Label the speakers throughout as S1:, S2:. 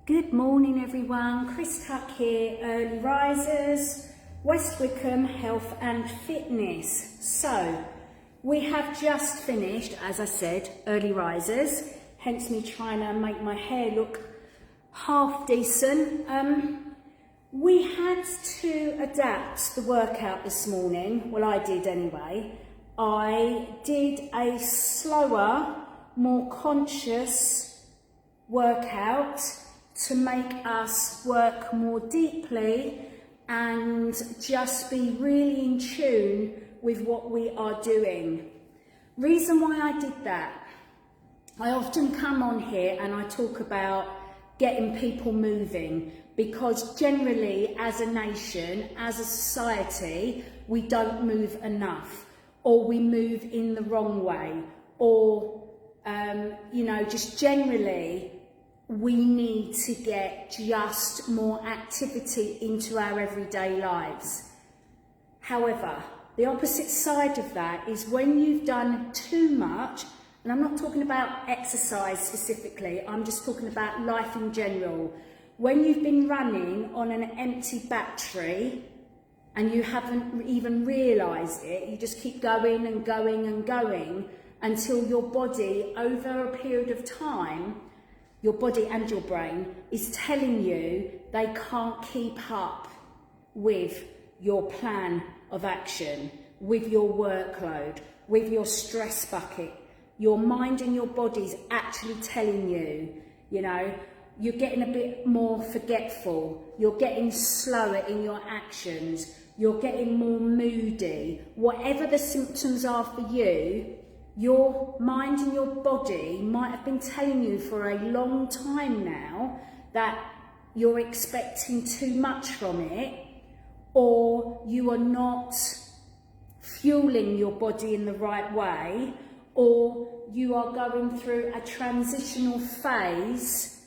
S1: Good morning everyone, Chris Tuck here, Early Risers, West Wickham Health and Fitness. So, we have just finished, as I said, Early Risers, hence me trying to make my hair look half decent. We had to adapt the workout this morning, well I did anyway. I did a slower, more conscious workout to make us work more deeply and just be really in tune with what we are doing. Reason why I did that, I often come on here and I talk about getting people moving, because generally as a nation, as a society, we don't move enough, or we move in the wrong way, or just generally we need to get just more activity into our everyday lives. However, the opposite side of that is when you've done too much, and I'm not talking about exercise specifically, I'm just talking about life in general. When you've been running on an empty battery and you haven't even realised it, you just keep going and going and going until your body, over a period of time, your body and your brain is telling you they can't keep up with your plan of action, with your workload, with your stress bucket. Your mind and your body's actually telling you, you're getting a bit more forgetful, you're getting slower in your actions, you're getting more moody. Whatever the symptoms are for you, your mind and your body might have been telling you for a long time now that you're expecting too much from it, or you are not fueling your body in the right way, or you are going through a transitional phase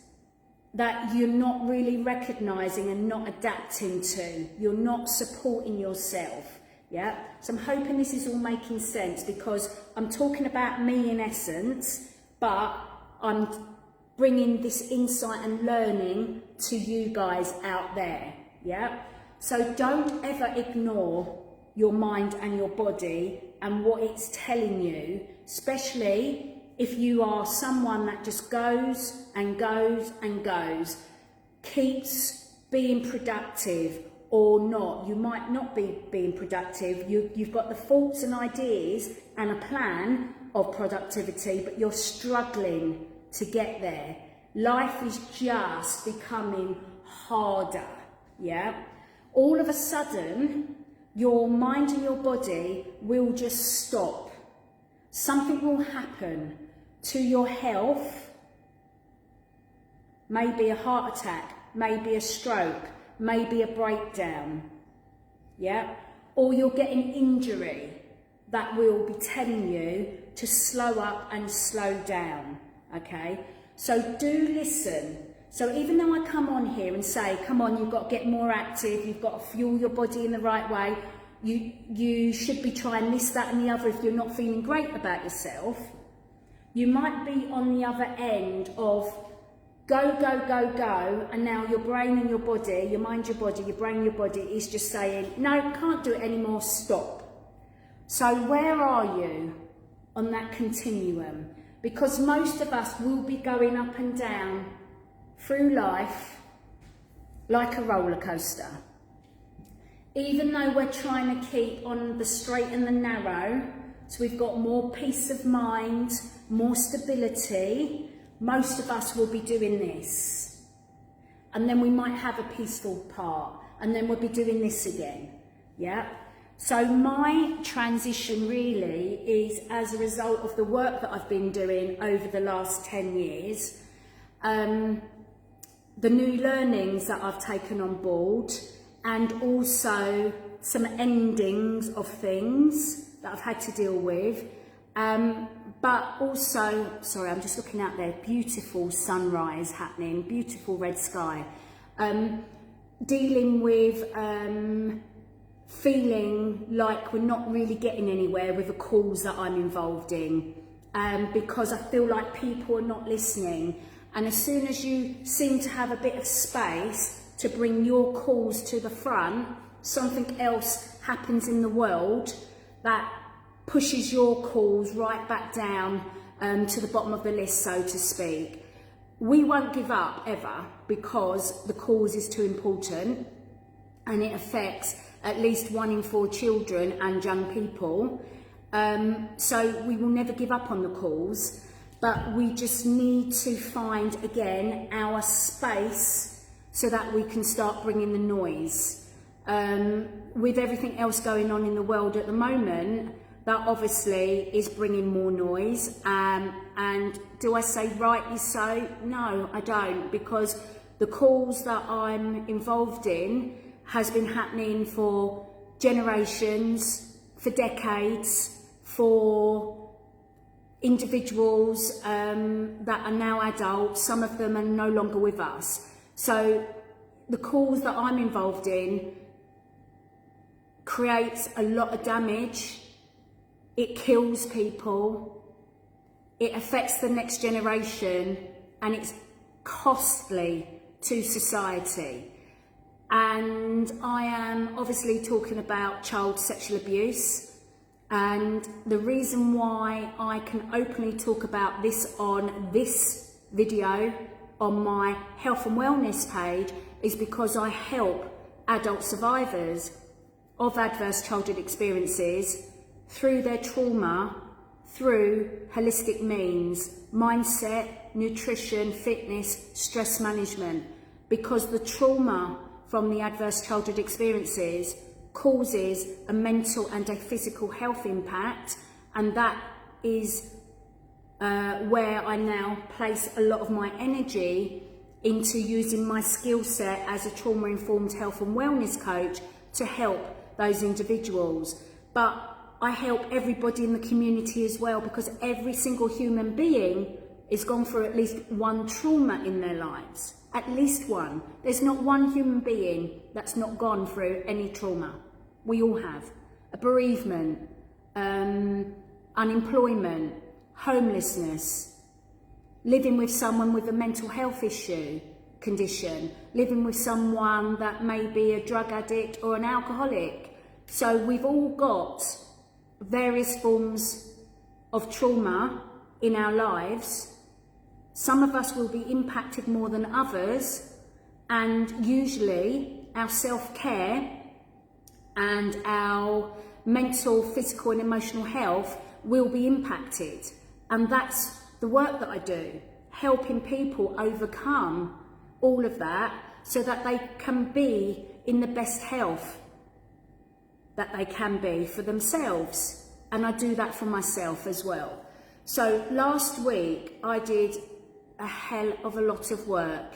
S1: that you're not really recognising and not adapting to. You're not supporting yourself. Yeah, so I'm hoping this is all making sense, because I'm talking about me in essence, but I'm bringing this insight and learning to you guys out there. Yeah, so don't ever ignore your mind and your body and what it's telling you, especially if you are someone that just goes and goes and goes, keeps being productive or not. You might not be being productive. You've got the thoughts and ideas and a plan of productivity, but you're struggling to get there. Life is just becoming harder, yeah? All of a sudden, your mind and your body will just stop. Something will happen to your health, maybe a heart attack, maybe a stroke, maybe a breakdown, yeah? Or you'll get an injury that will be telling you to slow up and slow down, okay? So do listen. So even though I come on here and say, come on, you've got to get more active, you've got to fuel your body in the right way, you should be trying this, that and the other if you're not feeling great about yourself, you might be on the other end of go, go, go, go, and now your brain and your body, your mind, your body, your brain, your body is just saying, no, can't do it anymore, stop. So where are you on that continuum? Because most of us will be going up and down through life like a roller coaster. Even though we're trying to keep on the straight and the narrow, so we've got more peace of mind, more stability, most of us will be doing this. And then we might have a peaceful part, and then we'll be doing this again, yeah? So my transition really is as a result of the work that I've been doing over the last 10 years, the new learnings that I've taken on board, and also some endings of things that I've had to deal with. But also, sorry, I'm just looking out there, beautiful sunrise happening, beautiful red sky. Dealing with feeling like we're not really getting anywhere with the calls that I'm involved in, because I feel like people are not listening. And as soon as you seem to have a bit of space to bring your cause to the front, something else happens in the world that pushes your cause right back down to the bottom of the list, so to speak. We won't give up ever, because the cause is too important and it affects at least 1 in 4 children and young people. So we will never give up on the cause, but we just need to find again our space so that we can start bringing the noise. With everything else going on in the world at the moment, that obviously is bringing more noise, and do I say rightly so? No, I don't, because the cause that I'm involved in has been happening for generations, for decades, for individuals that are now adults. Some of them are no longer with us. So the cause that I'm involved in creates a lot of damage. It kills people, it affects the next generation, and it's costly to society. And I am obviously talking about child sexual abuse, and the reason why I can openly talk about this on this video on my health and wellness page is because I help adult survivors of adverse childhood experiences through their trauma, through holistic means, mindset, nutrition, fitness, stress management, because the trauma from the adverse childhood experiences causes a mental and a physical health impact, and that is where I now place a lot of my energy into using my skill set as a trauma-informed health and wellness coach to help those individuals. But I help everybody in the community as well, because every single human being has gone through at least one trauma in their lives. At least one. There's not one human being that's not gone through any trauma. We all have. A bereavement, unemployment, homelessness, living with someone with a mental health condition, living with someone that may be a drug addict or an alcoholic. So we've all got various forms of trauma in our lives. Some of us will be impacted more than others, and usually our self-care and our mental, physical and emotional health will be impacted. And that's the work that I do, helping people overcome all of that so that they can be in the best health that they can be for themselves. And I do that for myself as well. So last week I did a hell of a lot of work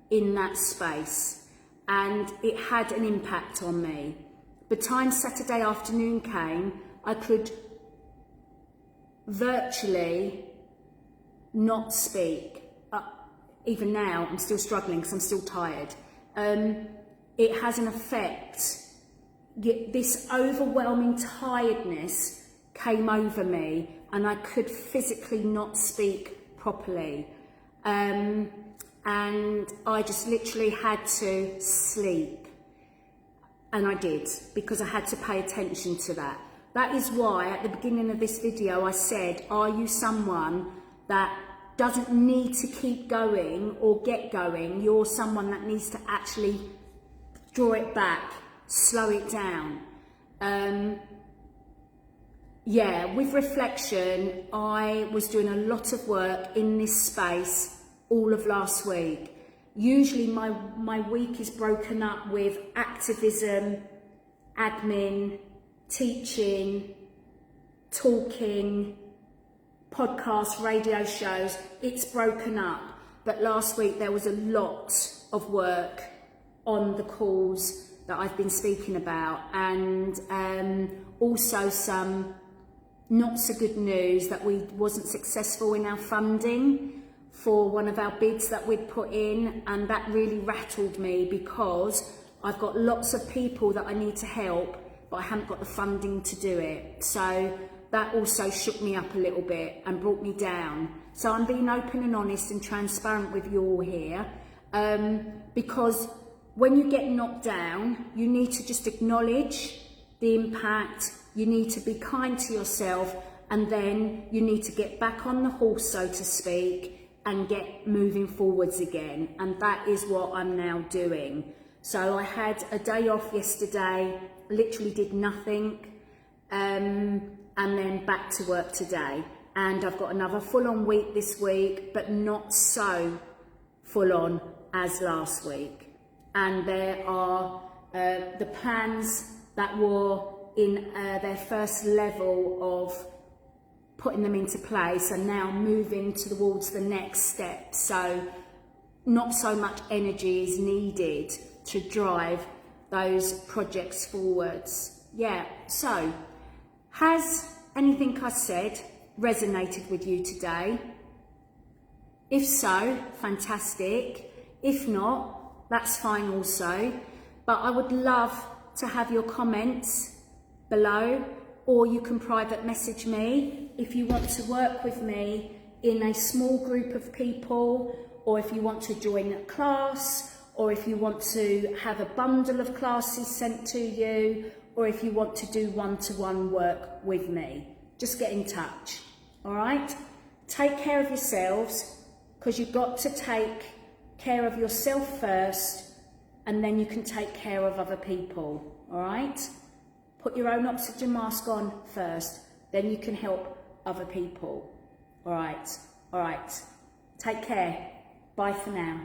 S1: in that space, and it had an impact on me. The time Saturday afternoon came, I could virtually not speak. Even now I'm still struggling because I'm still tired. It has an effect. This overwhelming tiredness came over me and I could physically not speak properly. And I just literally had to sleep. And I did, because I had to pay attention to that. That is why at the beginning of this video I said, are you someone that doesn't need to keep going or get going? You're someone that needs to actually draw it back, slow it down. Yeah, with reflection, I was doing a lot of work in this space all of last week. Usually my week is broken up with activism, admin, teaching, talking, podcasts, radio shows. It's broken up. But last week there was a lot of work on the cause that I've been speaking about, and also some not so good news that we wasn't successful in our funding for one of our bids that we'd put in, and that really rattled me because I've got lots of people that I need to help, but I haven't got the funding to do it. So that also shook me up a little bit and brought me down. So I'm being open and honest and transparent with you all here, because when you get knocked down, you need to just acknowledge the impact, you need to be kind to yourself, and then you need to get back on the horse, so to speak, and get moving forwards again. And that is what I'm now doing. So I had a day off yesterday, literally did nothing, and then back to work today. And I've got another full-on week this week, but not so full-on as last week. And there are the plans that were in their first level of putting them into place and now moving towards the next step. So not so much energy is needed to drive those projects forwards. Yeah, so has anything I said resonated with you today? If so, fantastic. If not, that's fine also. But I would love to have your comments below, or you can private message me if you want to work with me in a small group of people, or if you want to join a class, or if you want to have a bundle of classes sent to you, or if you want to do one-to-one work with me. Just get in touch, all right? Take care of yourselves, because you've got to take care of yourself first, and then you can take care of other people, all right? Put your own oxygen mask on first, then you can help other people. All right. Take care. Bye for now.